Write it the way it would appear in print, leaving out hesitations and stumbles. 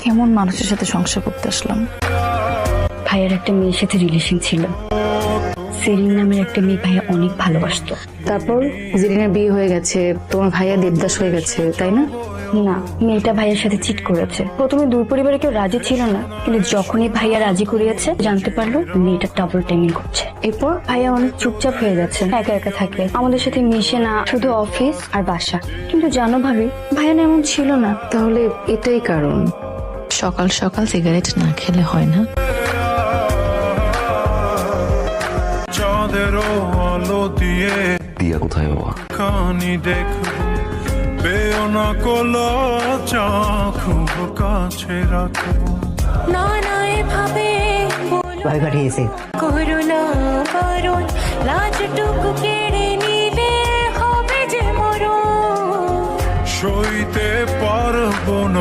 কেমন মানুষের সাথে সংসার করতে আসলাম। ভাইয়ার একটা মেয়ের সাথে রিলেশন ছিল। সেরিন নামের একটা মেয়ে ভাইয়া অনেক ভালোবাসতো। তারপর জেরিনার বিয়ে হয়ে গেছে, তোমার ভাইয়া দেবদাস হয়ে গেছে, তাই না? না, মেয়েটা ভাইয়ার সাথে চিট করেছে। প্রথমে দুই পরিবারে কেউ রাজি ছিল না, কিন্তু যখনই ভাইয়া রাজি করিয়েছে জানতে পারলো মেয়েটা ডাবল টাইমিং করছে। এরপর ভাইয়া অনেক চুপচাপ হয়ে গেছে, একা একা থাকে, আমাদের সাথে মিশে না, শুধু অফিস আর বাসা। কিন্তু জানো ভাবি, ভাইয়া না এমন ছিল না। তাহলে এটাই কারণ সকাল সকাল সিগারেট না খেলে হয় না। চাঁদের আলো দিয়ে দিয়া কোথায় বাবা? কানি দেখব পেও না কোলা চা খুব কাছে রাখবো। না না এভাবে ভাই পাঠিয়েছে করুণা বারণ লাজটুকু কেড়ে নিলে হবে যে মরণ। সইতে পারবো না।